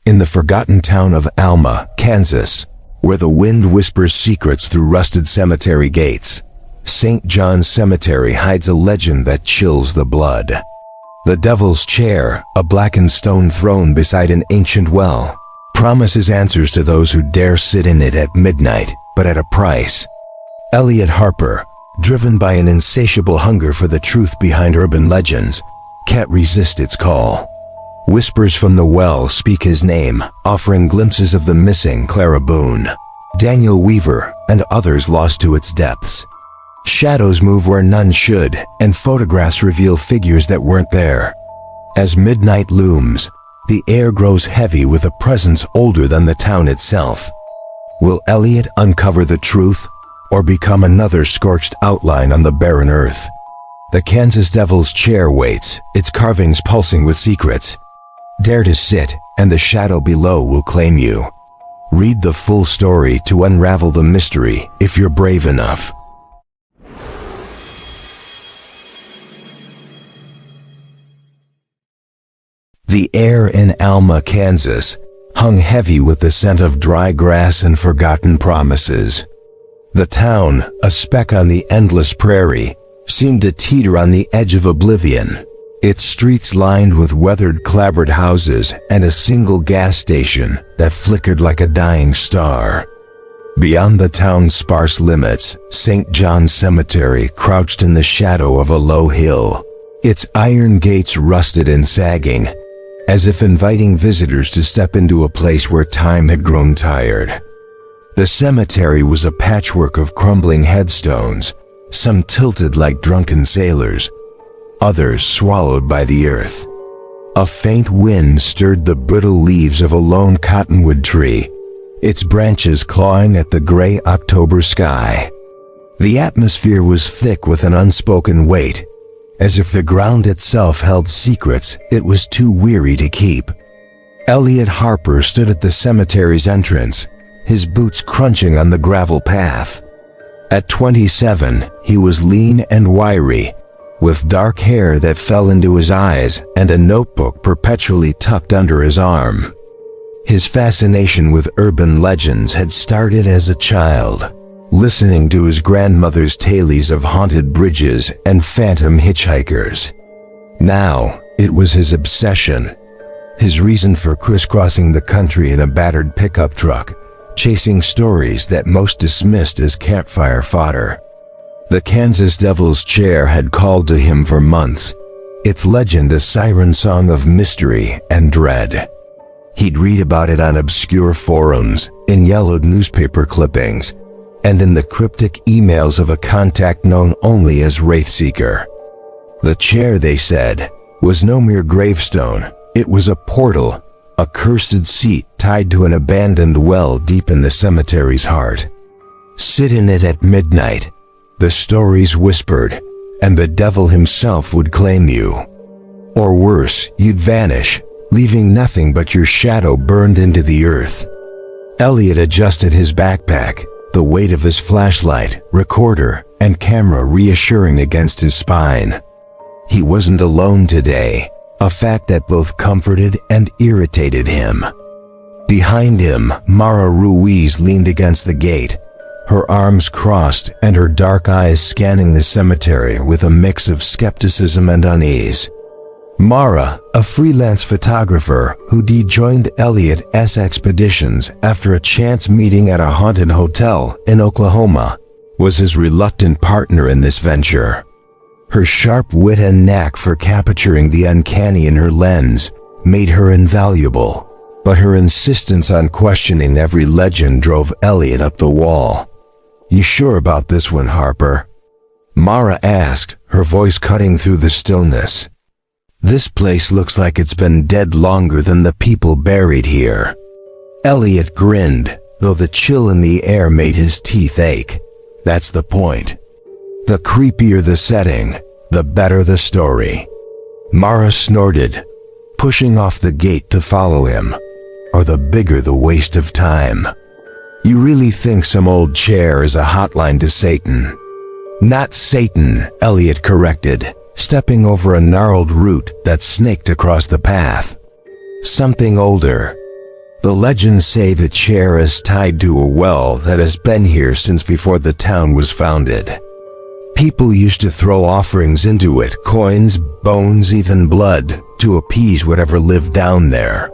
in the forgotten town of Alma, Kansas, where the wind whispers secrets through rusted cemetery gates, St. John's Cemetery hides a legend that chills the blood. The Devil's Chair, a blackened stone throne beside an ancient well, promises answers to those who dare sit in it at midnight, but at a price. Elliot Harper, driven by an insatiable hunger for the truth behind urban legends, can't resist its call. Whispers from the well speak his name, offering glimpses of the missing Clara Boone, Daniel Weaver, and others lost to its depths. Shadows move where none should, and photographs reveal figures that weren't there. As midnight looms, the air grows heavy with a presence older than the town itself. Will Elliot uncover the truth, or become another scorched outline on the barren earth? The Kansas Devil's Chair waits, its carvings pulsing with secrets. Dare to sit, and the shadow below will claim you. Read the full story to unravel the mystery, if you're brave enough. The air in Alma, Kansas, hung heavy with the scent of dry grass and forgotten promises. The town, a speck on the endless prairie, seemed to teeter on the edge of oblivion, its streets lined with weathered clapboard houses and a single gas station that flickered like a dying star. Beyond the town's sparse limits, St. John's Cemetery crouched in the shadow of a low hill, its iron gates rusted and sagging, as if inviting visitors to step into a place where time had grown tired. The cemetery was a patchwork of crumbling headstones, some tilted like drunken sailors, others swallowed by the earth. A faint wind stirred the brittle leaves of a lone cottonwood tree, its branches clawing at the gray October sky. The atmosphere was thick with an unspoken weight, as if the ground itself held secrets it was too weary to keep. Elliot Harper stood at the cemetery's entrance, his boots crunching on the gravel path. At 27, he was lean and wiry, with dark hair that fell into his eyes and a notebook perpetually tucked under his arm. His fascination with urban legends had started as a child, listening to his grandmother's tales of haunted bridges and phantom hitchhikers. Now, it was his obsession, his reason for crisscrossing the country in a battered pickup truck, chasing stories that most dismissed as campfire fodder. The Kansas Devil's Chair had called to him for months, its legend a siren song of mystery and dread. He'd read about it on obscure forums, in yellowed newspaper clippings, and in the cryptic emails of a contact known only as Wraithseeker. The chair, they said, was no mere gravestone. It was a portal, a cursed seat tied to an abandoned well deep in the cemetery's heart. Sit in it at midnight, the stories whispered, and the devil himself would claim you. Or worse, you'd vanish, leaving nothing but your shadow burned into the earth. Elliot adjusted his backpack, the weight of his flashlight, recorder, and camera reassuring against his spine. He wasn't alone today, a fact that both comforted and irritated him. Behind him, Mara Ruiz leaned against the gate, her arms crossed and her dark eyes scanning the cemetery with a mix of skepticism and unease. Mara, a freelance photographer who joined Elliot's expeditions after a chance meeting at a haunted hotel in Oklahoma, was his reluctant partner in this venture. Her sharp wit and knack for capturing the uncanny in her lens made her invaluable, but her insistence on questioning every legend drove Elliot up the wall. "You sure about this one, Harper?" Mara asked, her voice cutting through the stillness. "This place looks like it's been dead longer than the people buried here." Elliot grinned, though the chill in the air made his teeth ache. That's the point. The creepier the setting, the better the story. Mara snorted, pushing off the gate to follow him, or the bigger the waste of time. "You really think some old chair is a hotline to Satan?" "Not Satan," Elliot corrected, stepping over a gnarled root that snaked across the path. "Something older. The legends say the chair is tied to a well that has been here since before the town was founded. People used to throw offerings into it, coins, bones, even blood, to appease whatever lived down there.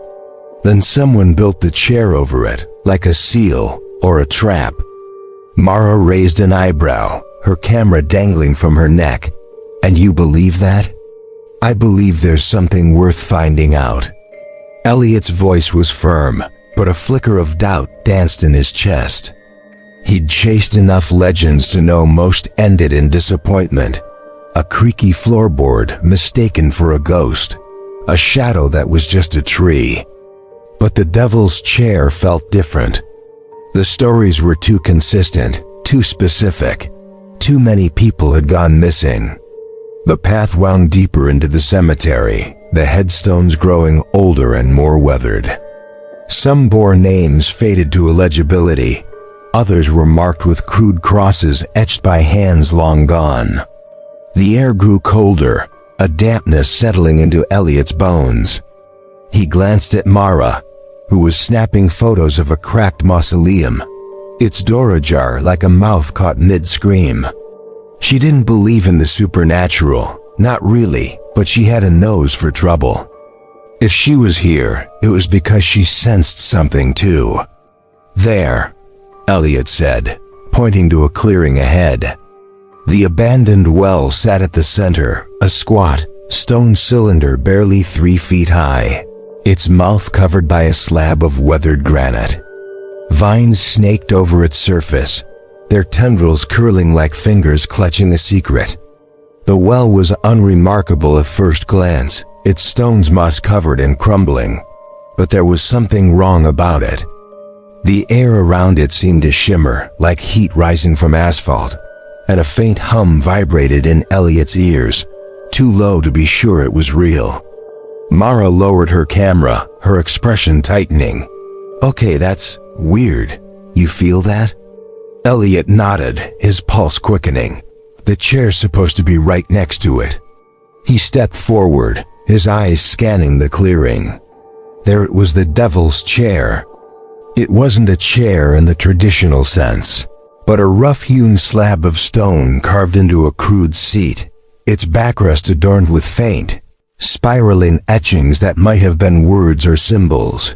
Then someone built the chair over it, like a seal or a trap. Mara raised an eyebrow, her camera dangling from her neck. And you believe that? I believe there's something worth finding out. Elliot's voice was firm, but a flicker of doubt danced in his chest. He'd chased enough legends to know most ended in disappointment. A creaky floorboard mistaken for a ghost, a shadow that was just a tree. But the devil's chair felt different. The stories were too consistent, too specific. Too many people had gone missing. The path wound deeper into the cemetery, the headstones growing older and more weathered. Some bore names faded to illegibility. Others were marked with crude crosses etched by hands long gone. The air grew colder, a dampness settling into Elliot's bones. He glanced at Mara, who was snapping photos of a cracked mausoleum, its door ajar like a mouth caught mid-scream. She didn't believe in the supernatural, not really, but she had a nose for trouble. If she was here, it was because she sensed something too. There, Elliot said, pointing to a clearing ahead. The abandoned well sat at the center, a squat, stone cylinder barely 3 feet high, its mouth covered by a slab of weathered granite. Vines snaked over its surface, their tendrils curling like fingers clutching a secret. The well was unremarkable at first glance, its stones moss-covered and crumbling, but there was something wrong about it. The air around it seemed to shimmer, like heat rising from asphalt, and a faint hum vibrated in Elliot's ears, too low to be sure it was real. Mara lowered her camera, her expression tightening. "Okay, that's weird. You feel that?" Elliot nodded, his pulse quickening. The chair's supposed to be right next to it. He stepped forward, his eyes scanning the clearing. There it was, the devil's chair. It wasn't a chair in the traditional sense, but a rough-hewn slab of stone carved into a crude seat, its backrest adorned with faint, spiraling etchings that might have been words or symbols.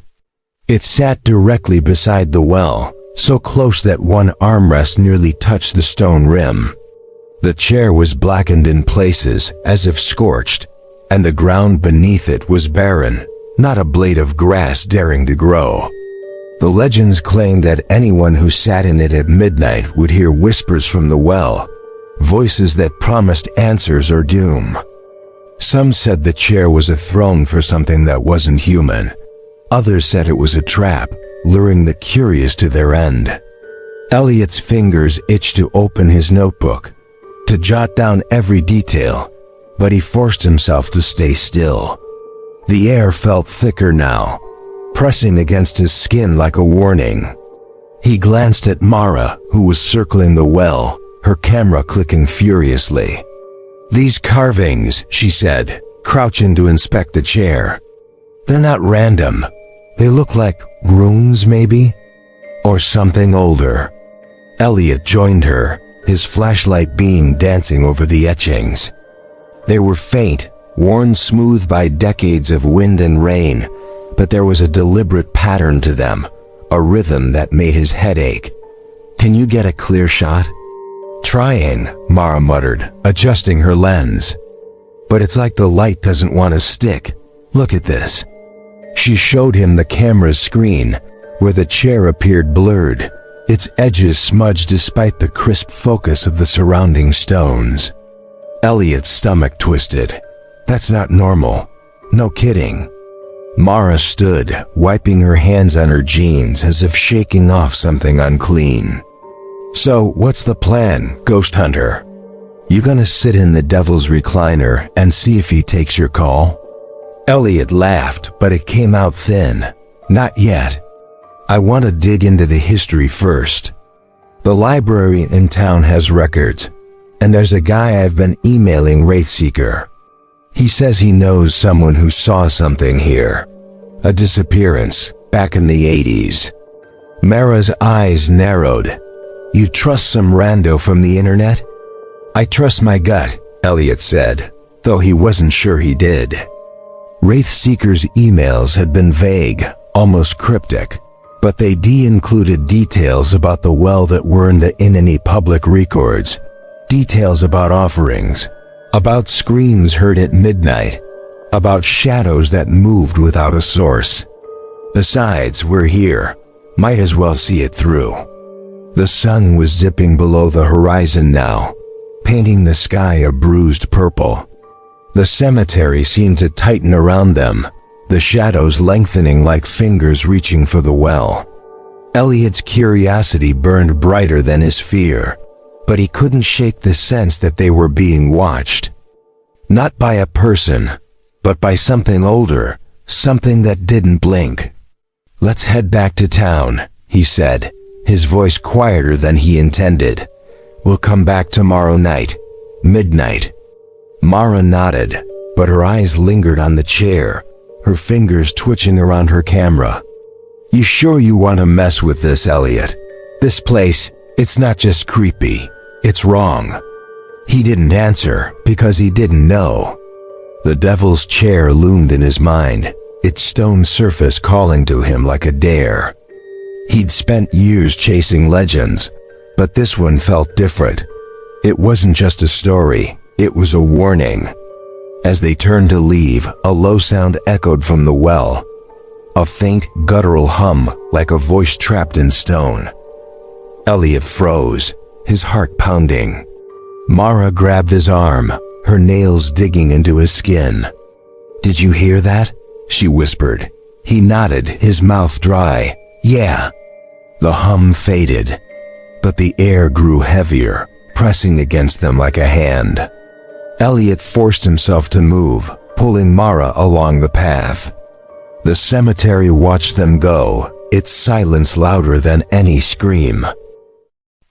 It sat directly beside the well, so close that one armrest nearly touched the stone rim. The chair was blackened in places, as if scorched, and the ground beneath it was barren, not a blade of grass daring to grow. The legends claimed that anyone who sat in it at midnight would hear whispers from the well, voices that promised answers or doom. Some said the chair was a throne for something that wasn't human. Others said it was a trap, luring the curious to their end. Elliot's fingers itched to open his notebook, to jot down every detail, but he forced himself to stay still. The air felt thicker now, pressing against his skin like a warning. He glanced at Mara, who was circling the well, her camera clicking furiously. "These carvings," she said, crouching to inspect the chair. "They're not random. They look like runes, maybe? Or something older." Elliot joined her, his flashlight beam dancing over the etchings. They were faint, worn smooth by decades of wind and rain, but there was a deliberate pattern to them, a rhythm that made his head ache. "Can you get a clear shot?" "Trying," Mara muttered, adjusting her lens. "But it's like the light doesn't want to stick. Look at this." She showed him the camera's screen, where the chair appeared blurred, its edges smudged despite the crisp focus of the surrounding stones. Elliot's stomach twisted. "That's not normal. No kidding." Mara stood, wiping her hands on her jeans as if shaking off something unclean. "So, what's the plan, Ghost Hunter? You gonna sit in the devil's recliner and see if he takes your call?" Elliot laughed, but it came out thin. "Not yet. I want to dig into the history first. The library in town has records, and there's a guy I've been emailing, Wraithseeker. He says he knows someone who saw something here. A disappearance, back in the 80s. Mara's eyes narrowed. You trust some rando from the internet? I trust my gut, Elliot said, though he wasn't sure he did. Wraith Seeker's emails had been vague, almost cryptic, but they included details about the well that weren't in any public records, details about offerings, about screams heard at midnight, about shadows that moved without a source. Besides, we're here. Might as well see it through. The sun was dipping below the horizon now, painting the sky a bruised purple. The cemetery seemed to tighten around them, the shadows lengthening like fingers reaching for the well. Elliot's curiosity burned brighter than his fear, but he couldn't shake the sense that they were being watched. Not by a person, but by something older, something that didn't blink. Let's head back to town, he said, his voice quieter than he intended. We'll come back tomorrow night, midnight. Mara nodded, but her eyes lingered on the chair, her fingers twitching around her camera. You sure you want to mess with this, Elliot? This place, it's not just creepy, it's wrong. He didn't answer because he didn't know. The devil's chair loomed in his mind, its stone surface calling to him like a dare. He'd spent years chasing legends, but this one felt different. It wasn't just a story, it was a warning. As they turned to leave, a low sound echoed from the well. A faint, guttural hum, like a voice trapped in stone. Elliot froze, his heart pounding. Mara grabbed his arm, her nails digging into his skin. Did you hear that? She whispered. He nodded, his mouth dry. Yeah. The hum faded, but the air grew heavier, pressing against them like a hand. Elliot forced himself to move, pulling Mara along the path. The cemetery watched them go, its silence louder than any scream.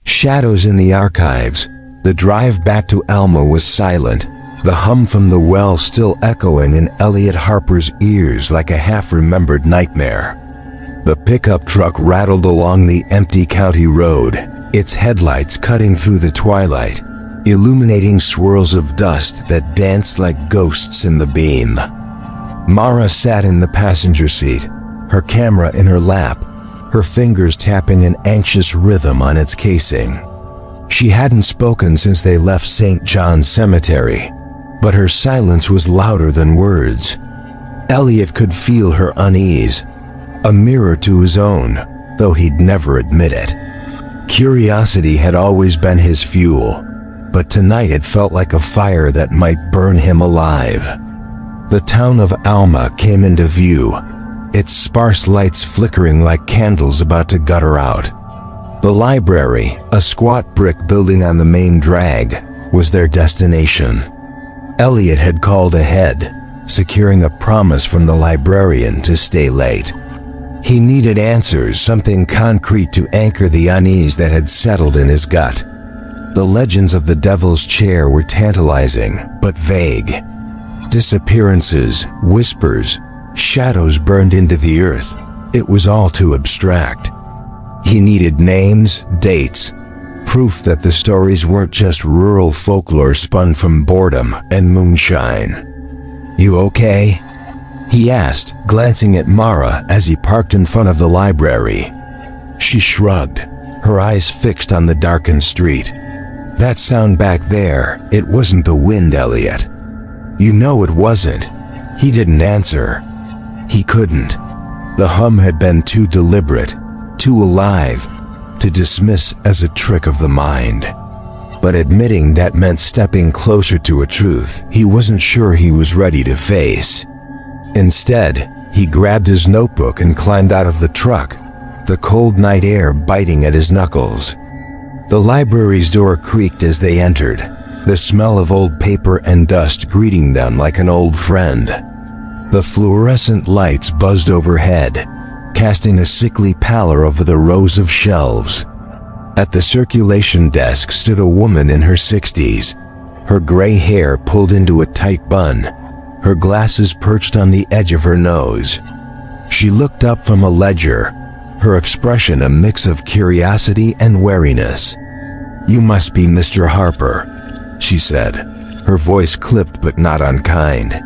Shadows in the archives. The drive back to Alma was silent, the hum from the well still echoing in Elliot Harper's ears like a half-remembered nightmare. The pickup truck rattled along the empty county road, its headlights cutting through the twilight, illuminating swirls of dust that danced like ghosts in the beam. Mara sat in the passenger seat, her camera in her lap, her fingers tapping an anxious rhythm on its casing. She hadn't spoken since they left St. John's Cemetery, but her silence was louder than words. Elliot could feel her unease, a mirror to his own, though he'd never admit it. Curiosity had always been his fuel, but tonight it felt like a fire that might burn him alive. The town of Alma came into view, its sparse lights flickering like candles about to gutter out. The library, a squat brick building on the main drag, was their destination. Elliot had called ahead, securing a promise from the librarian to stay late. He needed answers, something concrete to anchor the unease that had settled in his gut. The legends of the Devil's Chair were tantalizing, but vague. Disappearances, whispers, shadows burned into the earth. It was all too abstract. He needed names, dates, proof that the stories weren't just rural folklore spun from boredom and moonshine. You okay? He asked, glancing at Mara as he parked in front of the library. She shrugged, her eyes fixed on the darkened street. That sound back there, it wasn't the wind, Elliot. You know it wasn't. He didn't answer. He couldn't. The hum had been too deliberate, too alive, to dismiss as a trick of the mind. But admitting that meant stepping closer to a truth he wasn't sure he was ready to face. Instead, he grabbed his notebook and climbed out of the truck, the cold night air biting at his knuckles. The library's door creaked as they entered, the smell of old paper and dust greeting them like an old friend. The fluorescent lights buzzed overhead, casting a sickly pallor over the rows of shelves. At the circulation desk stood a woman in her 60s, her gray hair pulled into a tight bun, her glasses perched on the edge of her nose. She looked up from a ledger, her expression a mix of curiosity and wariness. "You must be Mr. Harper," she said, her voice clipped but not unkind.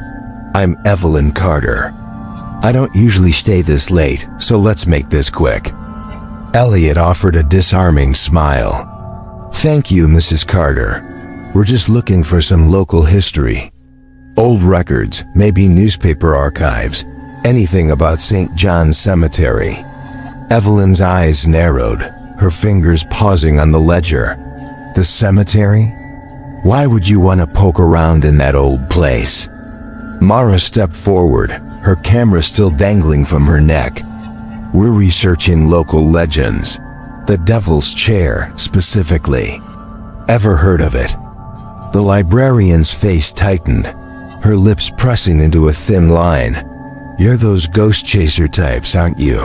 "I'm Evelyn Carter. I don't usually stay this late, so let's make this quick." Elliot offered a disarming smile. "Thank you, Mrs. Carter. We're just looking for some local history. Old records, maybe newspaper archives, anything about St. John's Cemetery." Evelyn's eyes narrowed, her fingers pausing on the ledger. "The cemetery? Why would you want to poke around in that old place?" Mara stepped forward, her camera still dangling from her neck. "We're researching local legends. The Devil's Chair, specifically. Ever heard of it?" The librarian's face tightened, her lips pressing into a thin line. "You're those ghost chaser types, aren't you?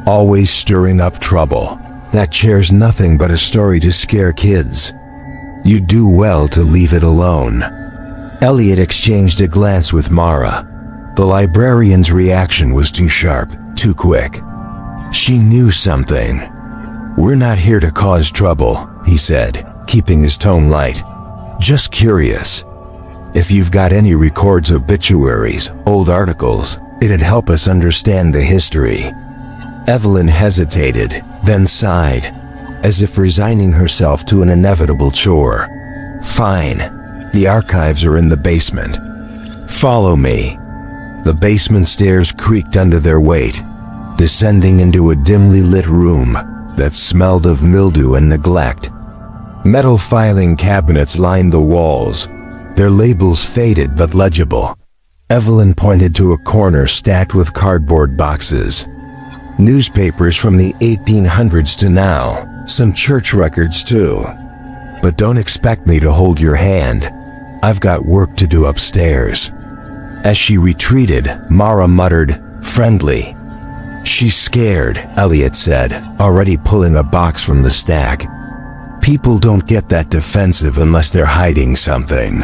Always stirring up trouble. That chair's nothing but a story to scare kids. You do well to leave it alone." Elliot exchanged a glance with Mara. The librarian's reaction was too sharp, too quick. She knew something. "We're not here to cause trouble," he said, keeping his tone light. "Just curious. If you've got any records, obituaries, old articles, it'd help us understand the history." Evelyn hesitated, then sighed, as if resigning herself to an inevitable chore. "Fine. The archives are in the basement. Follow me." The basement stairs creaked under their weight, descending into a dimly lit room that smelled of mildew and neglect. Metal filing cabinets lined the walls, their labels faded but legible. Evelyn pointed to a corner stacked with cardboard boxes. Newspapers from the 1800s to now, some church records too. "But don't expect me to hold your hand. I've got work to do upstairs." As she retreated, Mara muttered, "Friendly." "She's scared," Elliot said, already pulling a box from the stack. "People don't get that defensive unless they're hiding something."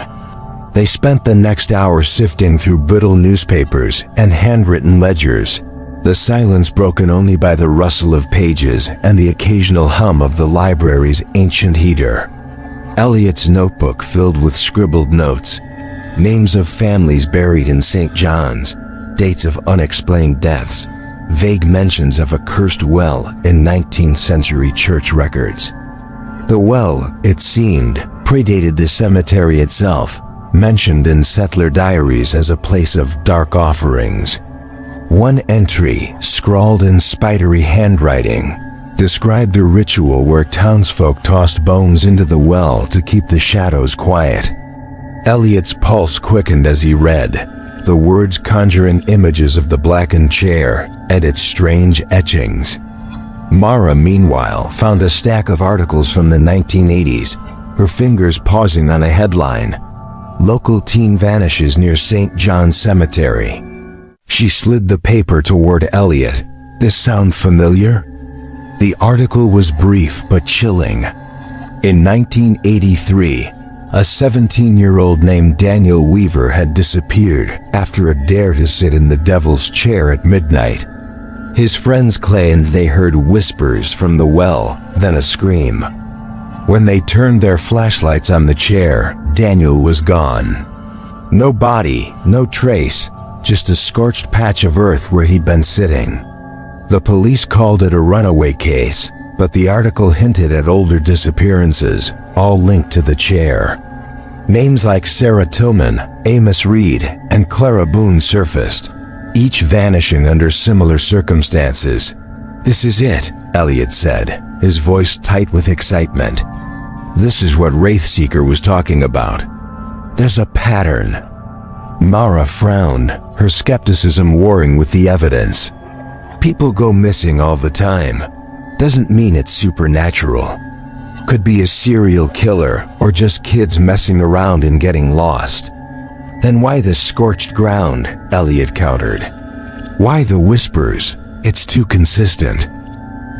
They spent the next hour sifting through brittle newspapers and handwritten ledgers, the silence broken only by the rustle of pages and the occasional hum of the library's ancient heater. Elliot's notebook filled with scribbled notes, names of families buried in St. John's, dates of unexplained deaths, vague mentions of a cursed well in 19th century church records. The well, it seemed, predated the cemetery itself, mentioned in settler diaries as a place of dark offerings. One entry, scrawled in spidery handwriting, described a ritual where townsfolk tossed bones into the well to keep the shadows quiet. Elliot's pulse quickened as he read, the words conjuring images of the blackened chair and its strange etchings. Mara, meanwhile, found a stack of articles from the 1980s, her fingers pausing on a headline, "Local teen vanishes near St. John's Cemetery." She slid the paper toward Elliot. "This sound familiar?" The article was brief but chilling. In 1983, a 17-year-old named Daniel Weaver had disappeared after a dare to sit in the Devil's Chair at midnight. His friends claimed they heard whispers from the well, then a scream. When they turned their flashlights on the chair, Daniel was gone. No body, no trace, just a scorched patch of earth where he'd been sitting. The police called it a runaway case, but the article hinted at older disappearances, all linked to the chair. Names like Sarah Tillman, Amos Reed, and Clara Boone surfaced, each vanishing under similar circumstances. "This is it," Elliot said, his voice tight with excitement. "This is what Wraithseeker was talking about. There's a pattern." Mara frowned, her skepticism warring with the evidence. "People go missing all the time. Doesn't mean it's supernatural. Could be a serial killer or just kids messing around and getting lost." "Then why the scorched ground?" Elliot countered. "Why the whispers? It's too consistent."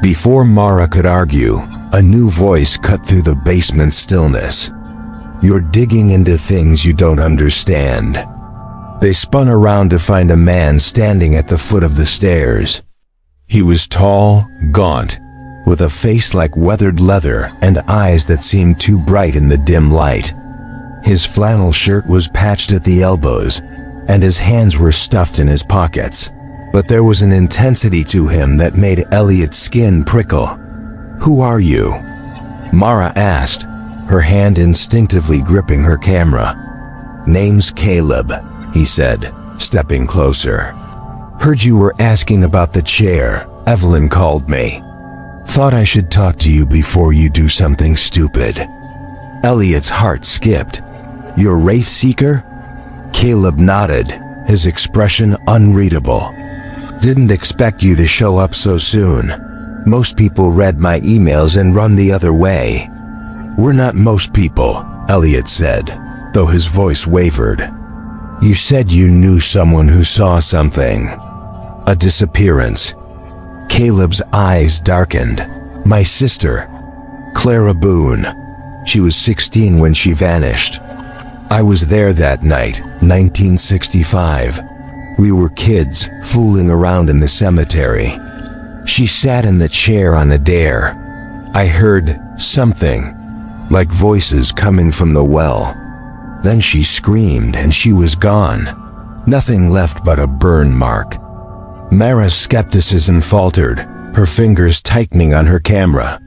Before Mara could argue, a new voice cut through the basement stillness. "You're digging into things you don't understand." They spun around to find a man standing at the foot of the stairs. He was tall, gaunt, with a face like weathered leather and eyes that seemed too bright in the dim light. His flannel shirt was patched at the elbows, and his hands were stuffed in his pockets. But there was an intensity to him that made Elliot's skin prickle. "Who are you?" Mara asked, her hand instinctively gripping her camera. "Name's Caleb," he said, stepping closer. "Heard you were asking about the chair. Evelyn called me. Thought I should talk to you before you do something stupid." Elliot's heart skipped. "You're Wraith Seeker?" Caleb nodded, his expression unreadable. "Didn't expect you to show up so soon. Most people read my emails and run the other way." "We're not most people," Elliot said, though his voice wavered. "You said you knew someone who saw something. A disappearance." Caleb's eyes darkened. "My sister, Clara Boone. She was 16 when she vanished. I was there that night, 1965. We were kids, fooling around in the cemetery. She sat in the chair on a dare. I heard something, like voices coming from the well. Then she screamed and she was gone. Nothing left but a burn mark." Mara's skepticism faltered, her fingers tightening on her camera.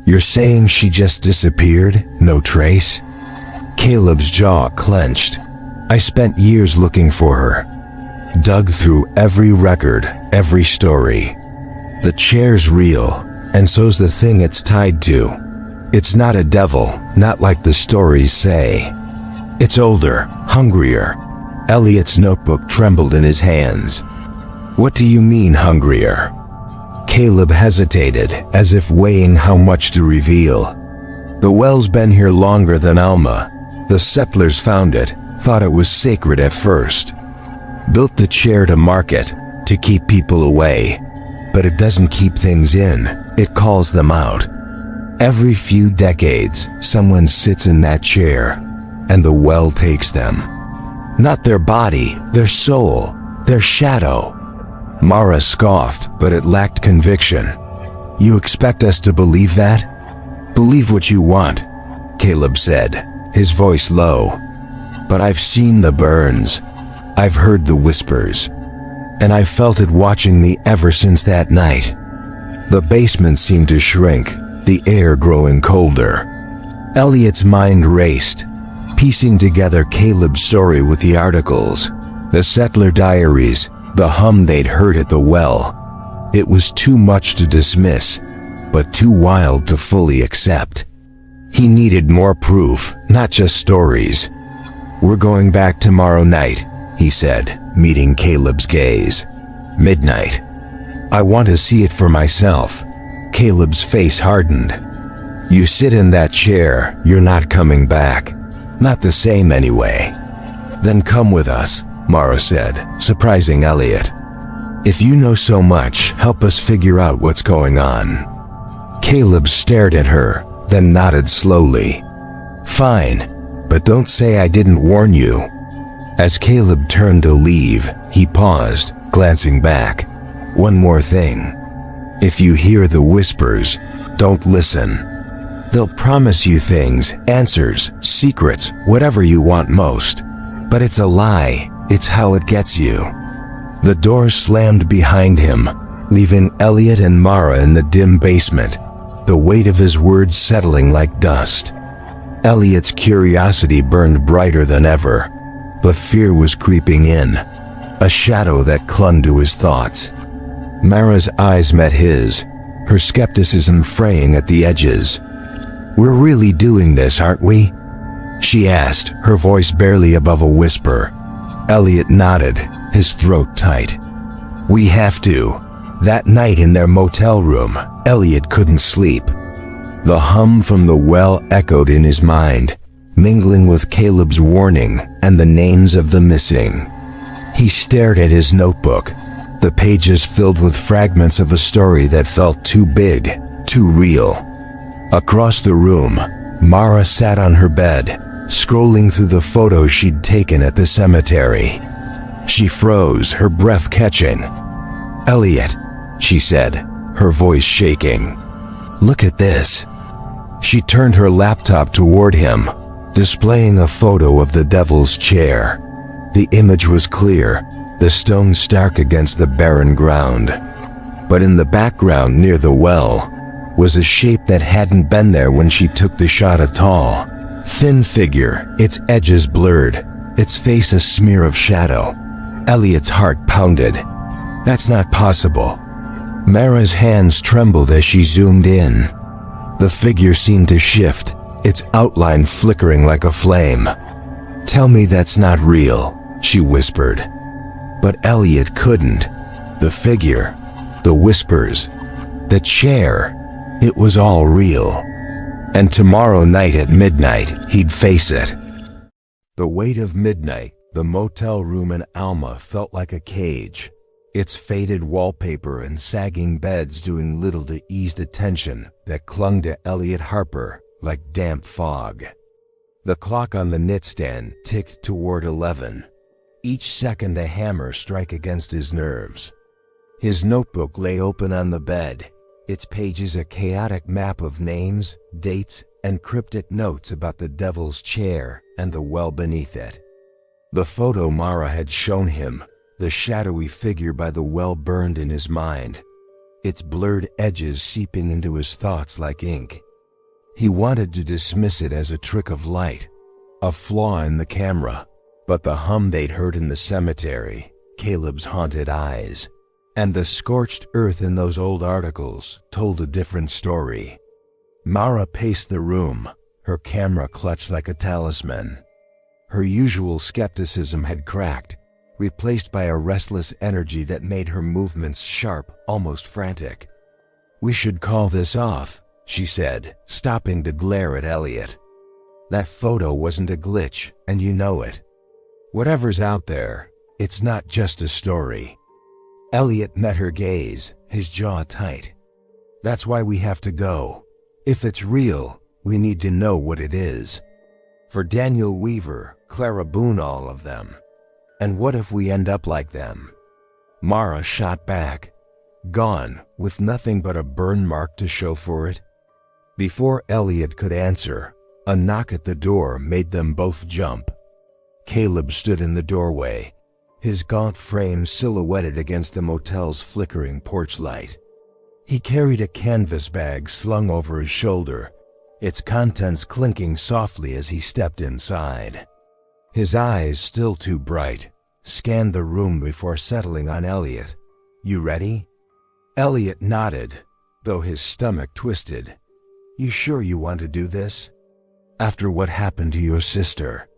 "You're saying she just disappeared? No trace?" Caleb's jaw clenched. "I spent years looking for her. Dug through every record, every story. The chair's real, and so's the thing it's tied to. It's not a devil, not like the stories say. It's older, hungrier." Elliot's notebook trembled in his hands. "What do you mean, hungrier?" Caleb hesitated, as if weighing how much to reveal. "The well's been here longer than Alma. The settlers found it, thought it was sacred at first. Built the chair to market, to keep people away. But it doesn't keep things in, it calls them out. Every few decades, someone sits in that chair, and the well takes them. Not their body, their soul, their shadow." Mara scoffed, but it lacked conviction. "You expect us to believe that?" "Believe what you want," Caleb said, his voice low. "But I've seen the burns. I've heard the whispers. And I've felt it watching me ever since that night." The basement seemed to shrink, the air growing colder. Elliot's mind raced, piecing together Caleb's story with the articles, the settler diaries, the hum they'd heard at the well. It was too much to dismiss, but too wild to fully accept. He needed more proof, not just stories. "We're going back tomorrow night," he said, meeting Caleb's gaze. "Midnight. I want to see it for myself." Caleb's face hardened. "You sit in that chair, you're not coming back. Not the same anyway." "Then come with us," Mara said, surprising Elliot. "If you know so much, help us figure out what's going on." Caleb stared at her, then nodded slowly. "Fine, but don't say I didn't warn you." As Caleb turned to leave, he paused, glancing back. "One more thing. If you hear the whispers, don't listen. They'll promise you things, answers, secrets, whatever you want most. But it's a lie. It's how it gets you." The door slammed behind him, leaving Elliot and Mara in the dim basement, the weight of his words settling like dust. Elliot's curiosity burned brighter than ever, but fear was creeping in, a shadow that clung to his thoughts. Mara's eyes met his, her skepticism fraying at the edges. "We're really doing this, aren't we?" she asked, her voice barely above a whisper. Elliot nodded, his throat tight. "We have to." That night in their motel room, Elliot couldn't sleep. The hum from the well echoed in his mind, mingling with Caleb's warning and the names of the missing. He stared at his notebook, the pages filled with fragments of a story that felt too big, too real. Across the room, Mara sat on her bed, scrolling through the photos she'd taken at the cemetery. She froze, her breath catching. "Elliot," she said, her voice shaking. "Look at this." She turned her laptop toward him, displaying a photo of the devil's chair. The image was clear, the stone stark against the barren ground. But in the background near the well was a shape that hadn't been there when she took the shot at all. Thin figure, its edges blurred, its face a smear of shadow. Elliot's heart pounded. That's not possible. Mara's hands trembled as she zoomed in. The figure seemed to shift, its outline flickering like a flame. "Tell me that's not real," she whispered. But Elliot couldn't. The figure, the whispers, the chair, it was all real. And tomorrow night at midnight, he'd face it. The weight of midnight, the motel room in Alma felt like a cage, its faded wallpaper and sagging beds doing little to ease the tension that clung to Elliot Harper like damp fog. The clock on the nightstand ticked toward 11, each second a hammer strike against his nerves. His notebook lay open on the bed, its pages a chaotic map of names, dates, and cryptic notes about the devil's chair and the well beneath it. The photo Mara had shown him, the shadowy figure by the well burned in his mind, its blurred edges seeping into his thoughts like ink. He wanted to dismiss it as a trick of light, a flaw in the camera, but the hum they'd heard in the cemetery, Caleb's haunted eyes, and the scorched earth in those old articles told a different story. Mara paced the room, her camera clutched like a talisman. Her usual skepticism had cracked, replaced by a restless energy that made her movements sharp, almost frantic. "We should call this off," she said, stopping to glare at Elliot. "That photo wasn't a glitch, and you know it. Whatever's out there, it's not just a story." Elliot met her gaze, his jaw tight. "That's why we have to go. If it's real, we need to know what it is. For Daniel Weaver, Clara Boone, all of them. And what if we end up like them?" Mara shot back, gone, with nothing but a burn mark to show for it. Before Elliot could answer, a knock at the door made them both jump. Caleb stood in the doorway, his gaunt frame silhouetted against the motel's flickering porch light. He carried a canvas bag slung over his shoulder, its contents clinking softly as he stepped inside. His eyes, still too bright, scanned the room before settling on Elliot. "You ready?" Elliot nodded, though his stomach twisted. "You sure you want to do this? After what happened to your sister?"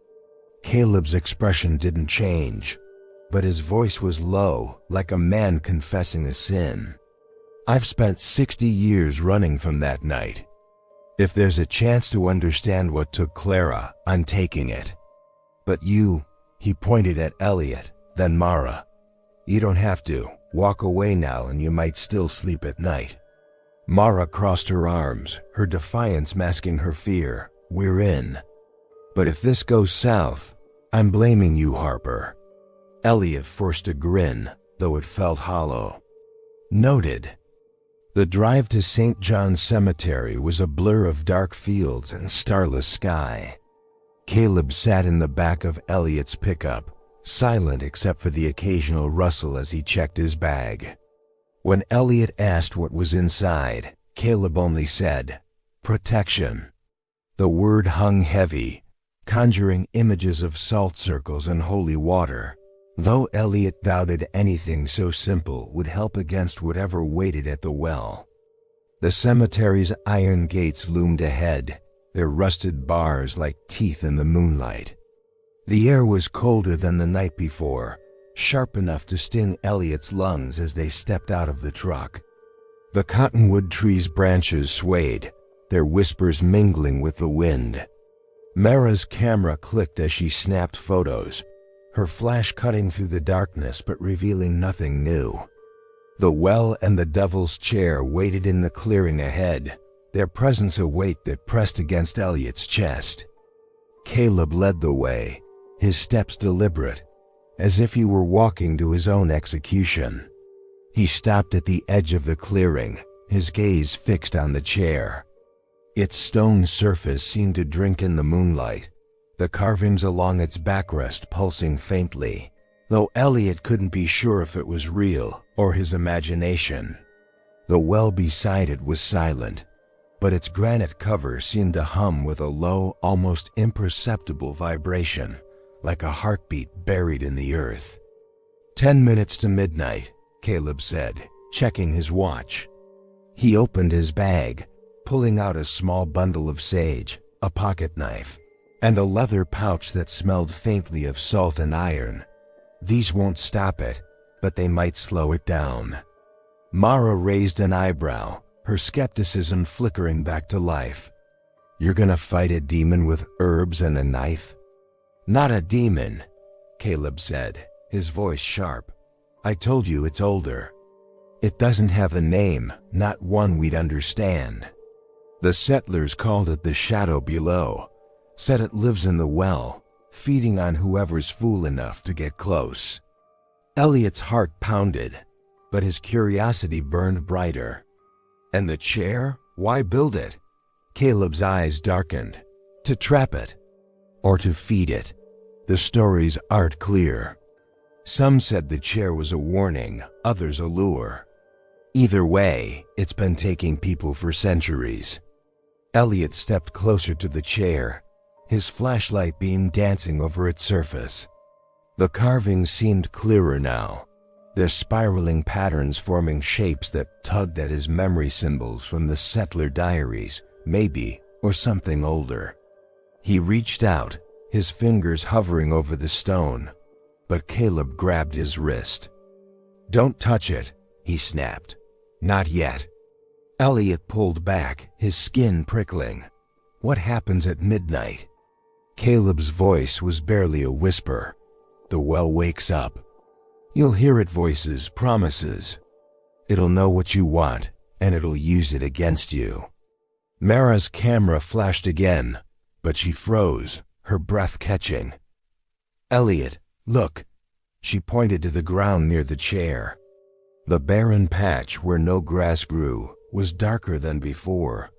Caleb's expression didn't change, but his voice was low, like a man confessing a sin. "I've spent 60 years running from that night. If there's a chance to understand what took Clara, I'm taking it. But you," he pointed at Elliot, then Mara, "you don't have to. Walk away now and you might still sleep at night." Mara crossed her arms, her defiance masking her fear. "We're in. But if this goes south, I'm blaming you, Harper." Elliot forced a grin, though it felt hollow. "Noted." The drive to St. John's Cemetery was a blur of dark fields and starless sky. Caleb sat in the back of Elliot's pickup, silent except for the occasional rustle as he checked his bag. When Elliot asked what was inside, Caleb only said, "Protection." The word hung heavy, conjuring images of salt circles and holy water, though Elliot doubted anything so simple would help against whatever waited at the well. The cemetery's iron gates loomed ahead, their rusted bars like teeth in the moonlight. The air was colder than the night before, sharp enough to sting Elliot's lungs as they stepped out of the truck. The cottonwood tree's branches swayed, their whispers mingling with the wind. Mara's camera clicked as she snapped photos, her flash cutting through the darkness but revealing nothing new. The well and the devil's chair waited in the clearing ahead, their presence a weight that pressed against Elliot's chest. Caleb led the way, his steps deliberate, as if he were walking to his own execution. He stopped at the edge of the clearing, his gaze fixed on the chair. Its stone surface seemed to drink in the moonlight, the carvings along its backrest pulsing faintly, though Elliot couldn't be sure if it was real or his imagination. The well beside it was silent, but its granite cover seemed to hum with a low, almost imperceptible vibration, like a heartbeat buried in the earth. 10 minutes to midnight, Caleb said, checking his watch. He opened his bag, pulling out a small bundle of sage, a pocket knife, and a leather pouch that smelled faintly of salt and iron. These won't stop it, but they might slow it down. Mara raised an eyebrow, her skepticism flickering back to life. You're gonna fight a demon with herbs and a knife? Not a demon, Caleb said, his voice sharp. I told you it's older. It doesn't have a name, not one we'd understand. The settlers called it the shadow below, said it lives in the well, feeding on whoever's fool enough to get close. Elliot's heart pounded, but his curiosity burned brighter. And the chair? Why build it? Caleb's eyes darkened. To trap it. Or to feed it. The stories aren't clear. Some said the chair was a warning, others a lure. Either way, it's been taking people for centuries. Elliot stepped closer to the chair, his flashlight beam dancing over its surface. The carvings seemed clearer now, their spiraling patterns forming shapes that tugged at his memory symbols from the settler diaries, maybe, or something older. He reached out, his fingers hovering over the stone, but Caleb grabbed his wrist. Don't touch it, he snapped. Not yet. Elliot pulled back, his skin prickling. What happens at midnight? Caleb's voice was barely a whisper. The well wakes up. You'll hear it voices, promises. It'll know what you want, and it'll use it against you. Mara's camera flashed again, but she froze, her breath catching. Elliot, look. She pointed to the ground near the chair. The barren patch where no grass grew was darker than before,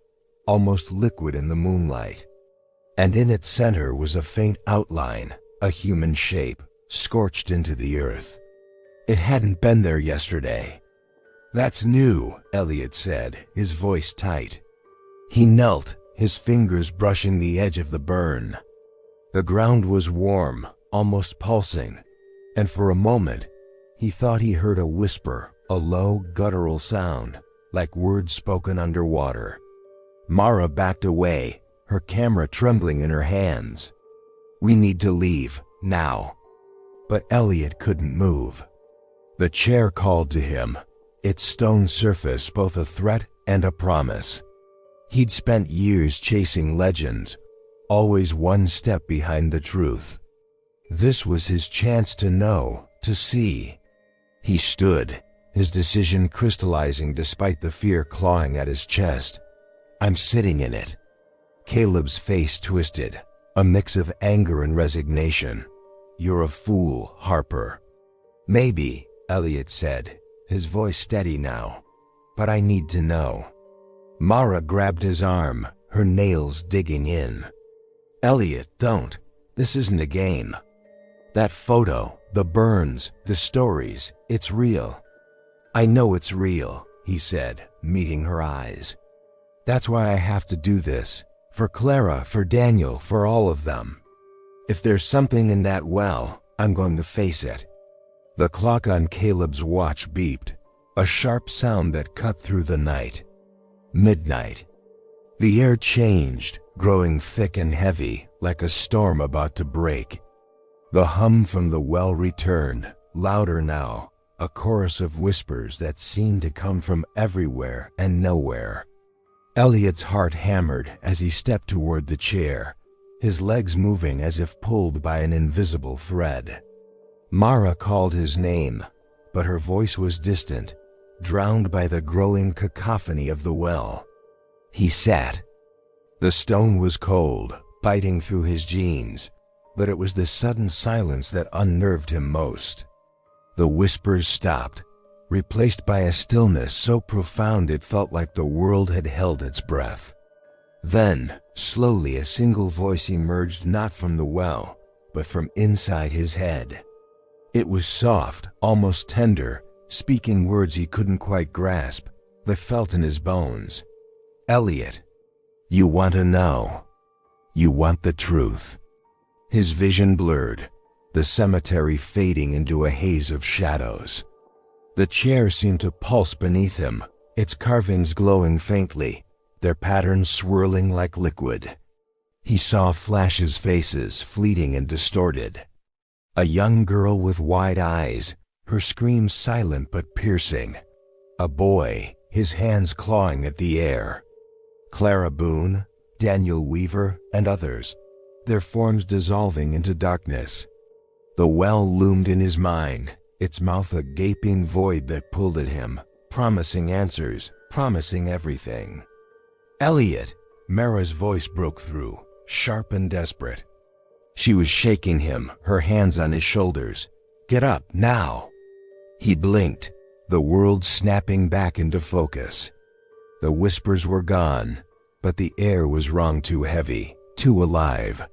almost liquid in the moonlight. And in its center was a faint outline, a human shape, scorched into the earth. It hadn't been there yesterday. That's new, Elliot said, his voice tight. He knelt, his fingers brushing the edge of the burn. The ground was warm, almost pulsing, and for a moment, he thought he heard a whisper, a low, guttural sound, like words spoken underwater. Mara backed away, her camera trembling in her hands. We need to leave, now. But Elliot couldn't move. The chair called to him, its stone surface both a threat and a promise. He'd spent years chasing legends, always one step behind the truth. This was his chance to know, to see. He stood, his decision crystallizing despite the fear clawing at his chest. I'm sitting in it. Caleb's face twisted, a mix of anger and resignation. You're a fool, Harper. Maybe, Elliot said, his voice steady now. But I need to know. Mara grabbed his arm, her nails digging in. Elliot, don't. This isn't a game. That photo, the burns, the stories, it's real. I know it's real, he said, meeting her eyes. That's why I have to do this. For Clara, for Daniel, for all of them. If there's something in that well, I'm going to face it. The clock on Caleb's watch beeped, a sharp sound that cut through the night. Midnight. The air changed, growing thick and heavy, like a storm about to break. The hum from the well returned, louder now, a chorus of whispers that seemed to come from everywhere and nowhere. Elliot's heart hammered as he stepped toward the chair, his legs moving as if pulled by an invisible thread. Mara called his name, but her voice was distant, drowned by the growing cacophony of the well. He sat. The stone was cold, biting through his jeans, But it was the sudden silence that unnerved him most. The whispers stopped, replaced by a stillness so profound it felt like the world had held its breath. Then, slowly a single voice emerged, not from the well, but from inside his head. It was soft, almost tender, speaking words he couldn't quite grasp, but felt in his bones. "Elliot, you want to know. You want the truth." His vision blurred, the cemetery fading into a haze of shadows. The chair seemed to pulse beneath him, its carvings glowing faintly, their patterns swirling like liquid. He saw flashes, faces, fleeting and distorted. A young girl with wide eyes, her screams silent but piercing. A boy, his hands clawing at the air. Clara Boone, Daniel Weaver, and others, their forms dissolving into darkness. The well loomed in his mind, its mouth a gaping void that pulled at him, promising answers, promising everything. "Elliot," Mara's voice broke through, sharp and desperate. She was shaking him, her hands on his shoulders. "Get up, now!" He blinked, the world snapping back into focus. The whispers were gone, but the air was wrung too heavy, too alive.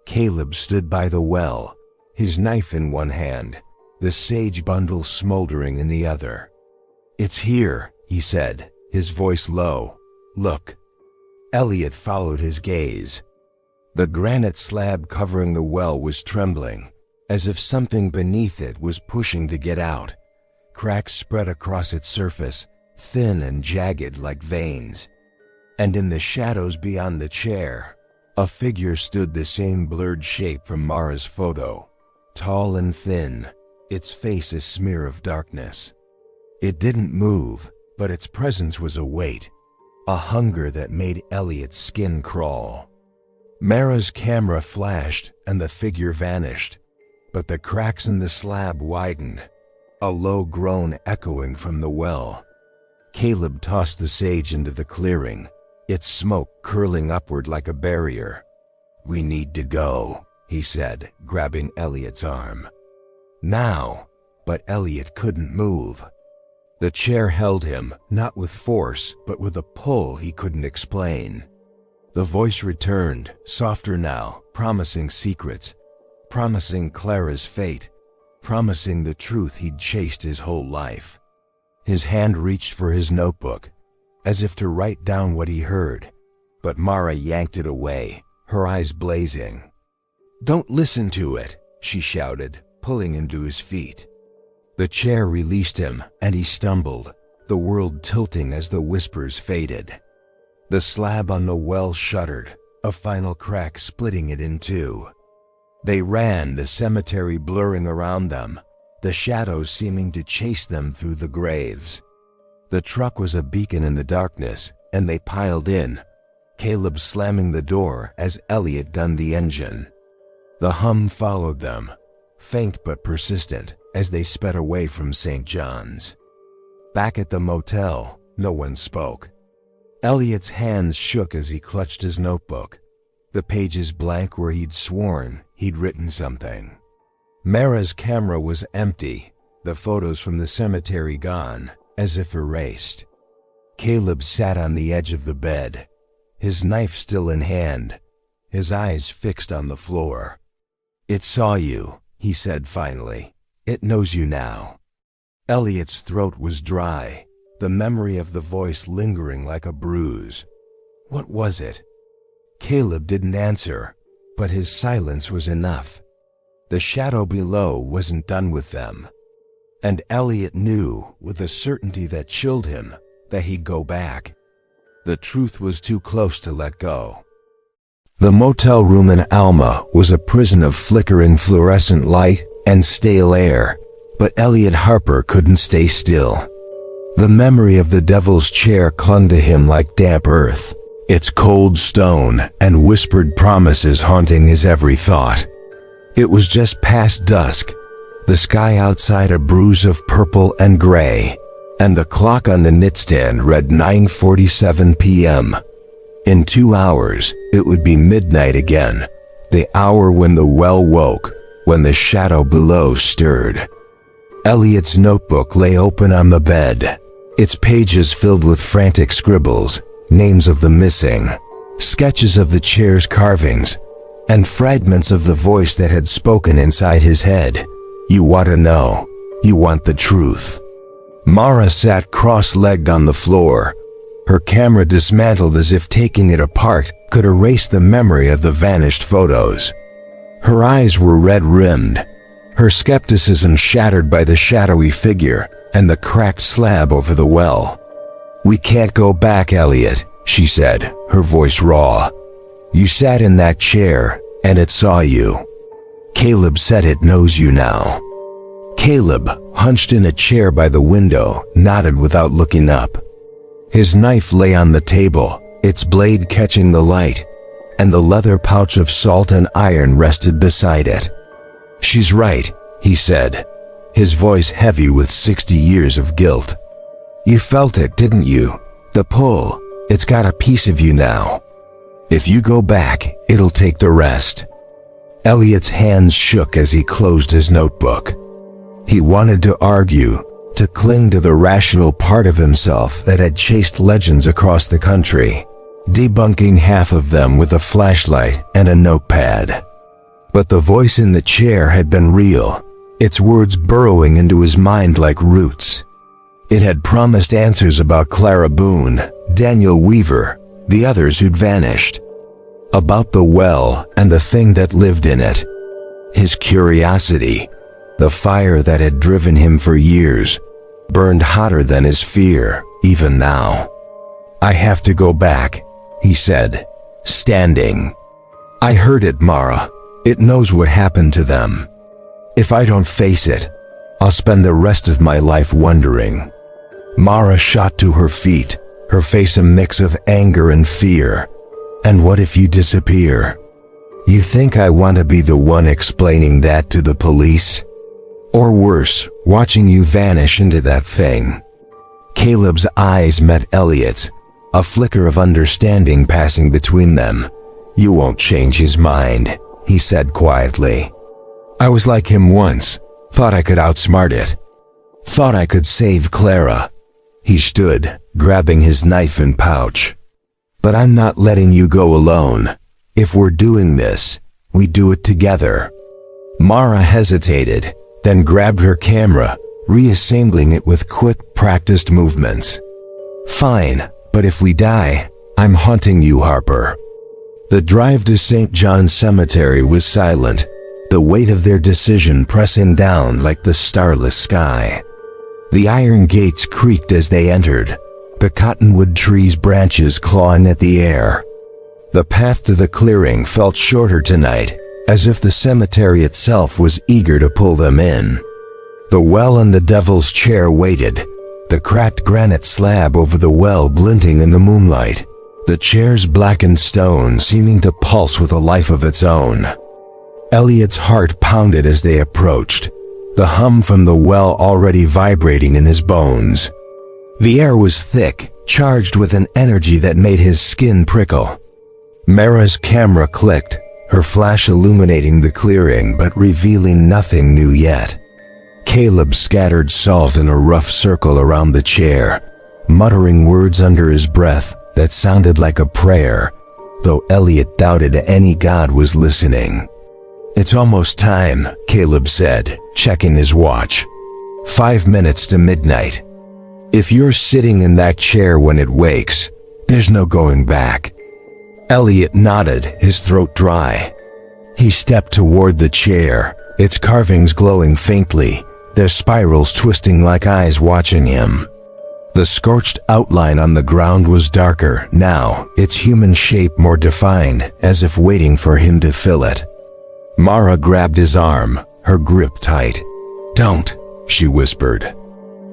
Caleb stood by the well, his knife in one hand, the sage bundle smoldering in the other. "It's here," he said, his voice low. "Look." Elliot followed his gaze. The granite slab covering the well was trembling, as if something beneath it was pushing to get out. Cracks spread across its surface, thin and jagged like veins. And in the shadows beyond the chair, a figure stood, the same blurred shape from Mara's photo, tall and thin, its face a smear of darkness. It didn't move, but its presence was a weight, a hunger that made Elliot's skin crawl. Mara's camera flashed and the figure vanished, but the cracks in the slab widened, a low groan echoing from the well. Caleb tossed the sage into the clearing, its smoke curling upward like a barrier. "We need to go," he said, grabbing Elliot's arm. "Now," but Elliot couldn't move. The chair held him, not with force, but with a pull he couldn't explain. The voice returned, softer now, promising secrets, promising Clara's fate, promising the truth he'd chased his whole life. His hand reached for his notebook, as if to write down what he heard, but Mara yanked it away, her eyes blazing. "Don't listen to it," she shouted, pulling him to his feet. The chair released him, and he stumbled, the world tilting as the whispers faded. The slab on the well shuddered, a final crack splitting it in two. They ran, the cemetery blurring around them, the shadows seeming to chase them through the graves. The truck was a beacon in the darkness, and they piled in, Caleb slamming the door as Elliot gunned the engine. The hum followed them, faint but persistent, as they sped away from St. John's. Back at the motel, no one spoke. Elliot's hands shook as he clutched his notebook, the pages blank where he'd sworn he'd written something. Mara's camera was empty, the photos from the cemetery gone, as if erased. Caleb sat on the edge of the bed, his knife still in hand, his eyes fixed on the floor. "It saw you," he said finally. "It knows you now." Elliot's throat was dry, the memory of the voice lingering like a bruise. What was it? Caleb didn't answer, but his silence was enough. The shadow below wasn't done with them. And Elliot knew, with a certainty that chilled him, that he'd go back. The truth was too close to let go. The motel room in Alma was a prison of flickering fluorescent light and stale air, but Elliot Harper couldn't stay still. The memory of the devil's chair clung to him like damp earth, its cold stone and whispered promises haunting his every thought. It was just past dusk, the sky outside a bruise of purple and gray, and the clock on the nightstand read 9:47 p.m. In 2 hours, it would be midnight again, The hour when the well woke, when the shadow below stirred. Elliot's notebook lay open on the bed, its pages filled with frantic scribbles, names of the missing, sketches of the chair's carvings, and fragments of the voice that had spoken inside his head. You want to know. You want the truth. Mara sat cross-legged on the floor, her camera dismantled as if taking it apart could erase the memory of the vanished photos. Her eyes were red-rimmed, her skepticism shattered by the shadowy figure and the cracked slab over the well. We can't go back, Elliot, she said, her voice raw. You sat in that chair, and it saw you. Caleb said it knows you now. Caleb, hunched in a chair by the window, nodded without looking up. His knife lay on the table, its blade catching the light, and the leather pouch of salt and iron rested beside it. She's right, he said, his voice heavy with 60 years of guilt. You felt it, didn't you? The pull. It's got a piece of you now. If you go back, it'll take the rest. Elliot's hands shook as he closed his notebook. He wanted to argue, to cling to the rational part of himself that had chased legends across the country, debunking half of them with a flashlight and a notepad. But the voice in the chair had been real, its words burrowing into his mind like roots. It had promised answers about Clara Boone, Daniel Weaver, the others who'd vanished. About the well and the thing that lived in it. His curiosity, the fire that had driven him for years, burned hotter than his fear, even now. I have to go back, he said, standing. I heard it, Mara. It knows what happened to them. If I don't face it, I'll spend the rest of my life wondering. Mara shot to her feet, her face a mix of anger and fear. And what if you disappear? You think I want to be the one explaining that to the police? Or worse, watching you vanish into that thing? Caleb's eyes met Elliot's, a flicker of understanding passing between them. You won't change his mind, he said quietly. I was like him once, thought I could outsmart it. Thought I could save Clara. He stood, grabbing his knife and pouch. But I'm not letting you go alone. If we're doing this, we do it together. Mara hesitated, then grabbed her camera, reassembling it with quick, practiced movements. Fine, but if we die, I'm haunting you, Harper. The drive to St. John's Cemetery was silent, the weight of their decision pressing down like the starless sky. The iron gates creaked as they entered, the cottonwood trees' branches clawing at the air. The path to the clearing felt shorter tonight, as if the cemetery itself was eager to pull them in. The well and the devil's chair waited, the cracked granite slab over the well glinting in the moonlight, the chair's blackened stone seeming to pulse with a life of its own. Elliot's heart pounded as they approached, the hum from the well already vibrating in his bones. The air was thick, charged with an energy that made his skin prickle. Mara's camera clicked, her flash illuminating the clearing but revealing nothing new yet. Caleb scattered salt in a rough circle around the chair, muttering words under his breath that sounded like a prayer, though Elliot doubted any god was listening. It's almost time, Caleb said, checking his watch. 5 minutes to midnight. If you're sitting in that chair when it wakes, there's no going back. Elliot nodded, his throat dry. He stepped toward the chair, its carvings glowing faintly, their spirals twisting like eyes watching him. The scorched outline on the ground was darker now, its human shape more defined, as if waiting for him to fill it. Mara grabbed his arm, her grip tight. Don't, she whispered.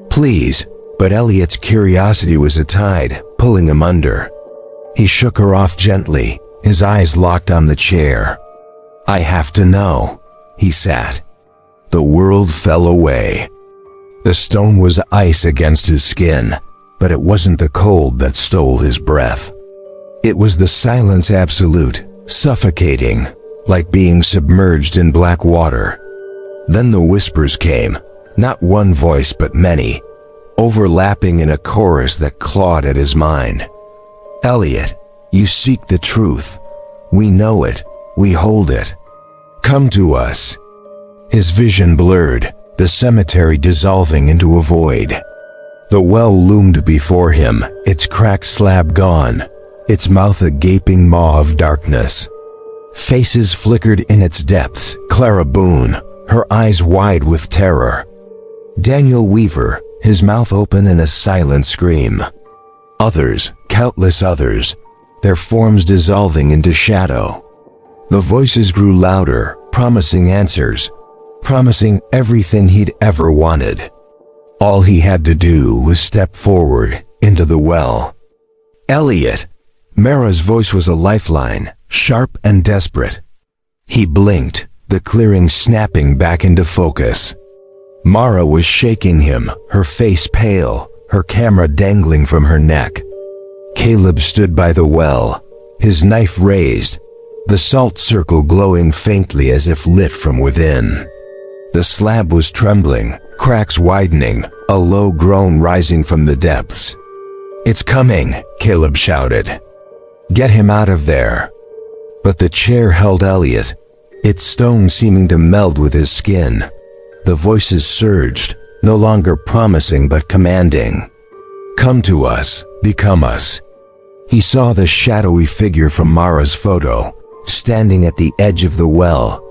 Please, but Elliot's curiosity was a tide, pulling him under. He shook her off gently, his eyes locked on the chair. I have to know, he sat. The world fell away. The stone was ice against his skin, but it wasn't the cold that stole his breath. It was the silence absolute, suffocating, like being submerged in black water. Then the whispers came, not one voice but many, overlapping in a chorus that clawed at his mind. Elliot, you seek the truth. We know it. We hold it. Come to us. His vision blurred, the cemetery dissolving into a void. The well loomed before him, its cracked slab gone, its mouth a gaping maw of darkness. Faces flickered in its depths. Clara Boone, her eyes wide with terror. Daniel Weaver, his mouth open in a silent scream. Others, countless others, their forms dissolving into shadow. The voices grew louder, promising answers, promising everything he'd ever wanted. All he had to do was step forward into the well. Elliot! Mara's voice was a lifeline, sharp and desperate. He blinked, the clearing snapping back into focus. Mara was shaking him, her face pale, her camera dangling from her neck. Caleb stood by the well, his knife raised, the salt circle glowing faintly as if lit from within. The slab was trembling, cracks widening, a low groan rising from the depths. "It's coming," Caleb shouted. "Get him out of there." But the chair held Elliot, its stone seeming to meld with his skin. The voices surged, no longer promising but commanding. "Come to us, become us." He saw the shadowy figure from Mara's photo, standing at the edge of the well,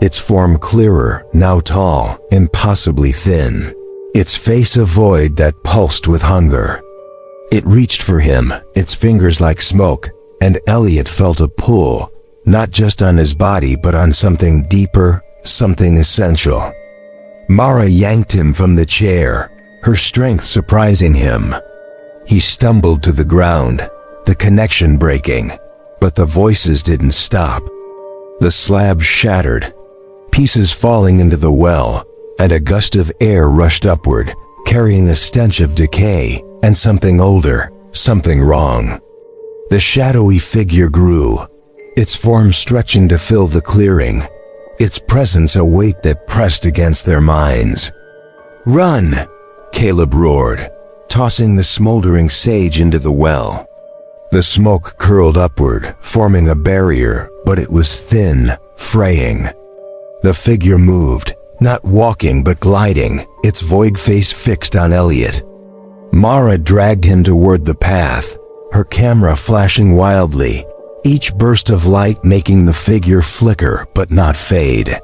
its form clearer, now tall, impossibly thin, its face a void that pulsed with hunger. It reached for him, its fingers like smoke, and Elliot felt a pull, not just on his body but on something deeper, something essential. Mara yanked him from the chair, her strength surprising him. He stumbled to the ground, the connection breaking, but the voices didn't stop. The slab shattered, pieces falling into the well, and a gust of air rushed upward, carrying a stench of decay and something older, something wrong. The shadowy figure grew, its form stretching to fill the clearing, its presence a weight that pressed against their minds. "Run!" Caleb roared, tossing the smoldering sage into the well. The smoke curled upward, forming a barrier, but it was thin, fraying. The figure moved, not walking but gliding, its void face fixed on Elliot. Mara dragged him toward the path, her camera flashing wildly, each burst of light making the figure flicker but not fade.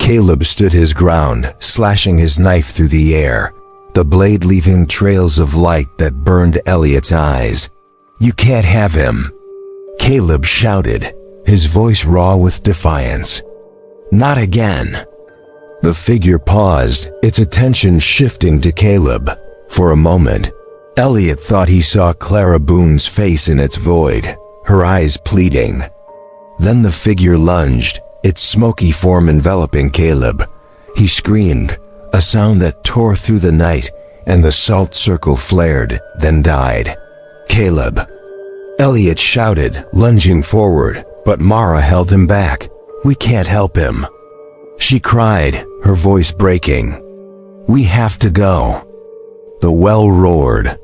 Caleb stood his ground, slashing his knife through the air, the blade leaving trails of light that burned Elliot's eyes. "You can't have him!" Caleb shouted, his voice raw with defiance. "Not again!" The figure paused, its attention shifting to Caleb. For a moment, Elliot thought he saw Clara Boone's face in its void, her eyes pleading. Then the figure lunged, its smoky form enveloping Caleb. He screamed, a sound that tore through the night, and the salt circle flared, then died. "Caleb!" Elliot shouted, lunging forward, but Mara held him back. "We can't help him." She cried, her voice breaking. "We have to go." The well roared,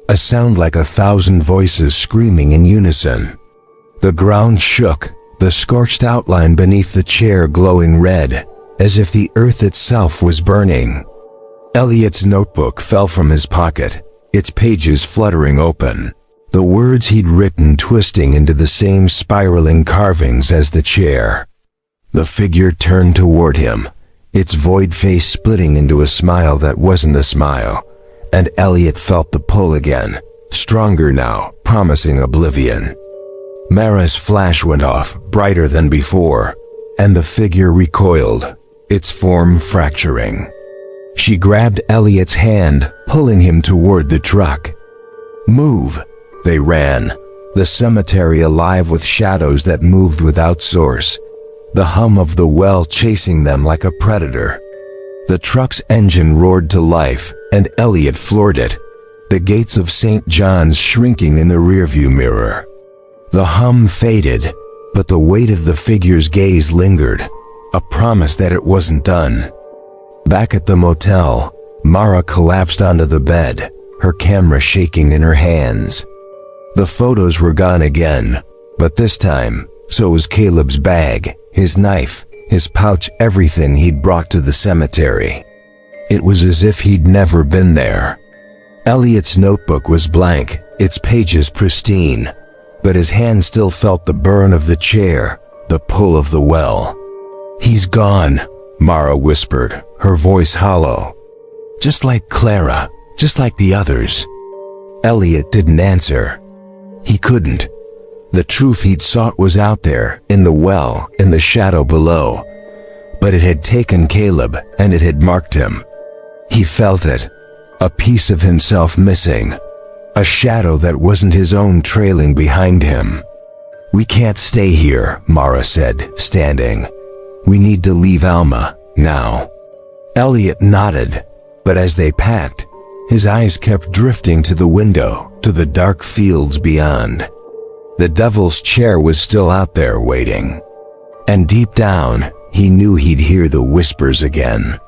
a sound like 1,000 voices screaming in unison. The ground shook, the scorched outline beneath the chair glowing red, as if the earth itself was burning. Elliot's notebook fell from his pocket, its pages fluttering open, the words he'd written twisting into the same spiraling carvings as the chair. The figure turned toward him, its void face splitting into a smile that wasn't a smile, and Elliot felt the pull again, stronger now, promising oblivion. Mara's flash went off, brighter than before, and the figure recoiled, its form fracturing. She grabbed Elliot's hand, pulling him toward the truck. "Move!" They ran, the cemetery alive with shadows that moved without source, the hum of the well chasing them like a predator. The truck's engine roared to life, and Elliot floored it, the gates of St. John's shrinking in the rearview mirror. The hum faded, But the weight of the figure's gaze lingered, a promise that it wasn't done. Back at the motel, Mara collapsed onto the bed, her camera shaking in her hands. The photos were gone again, but this time, so was Caleb's bag, his knife, his pouch, everything he'd brought to the cemetery. It was as if he'd never been there. Elliot's notebook was blank, its pages pristine, but his hand still felt the burn of the chair, the pull of the well. "He's gone," Mara whispered, her voice hollow. "Just like Clara, just like the others." Elliot didn't answer. He couldn't. The truth he'd sought was out there, in the well, in the shadow below. But it had taken Caleb, and it had marked him. He felt it, a piece of himself missing, a shadow that wasn't his own trailing behind him. "We can't stay here," Mara said, standing. "We need to leave Alma, now." Elliot nodded, but as they packed, his eyes kept drifting to the window, to the dark fields beyond. The Devil's Chair was still out there waiting. And deep down, he knew he'd hear the whispers again.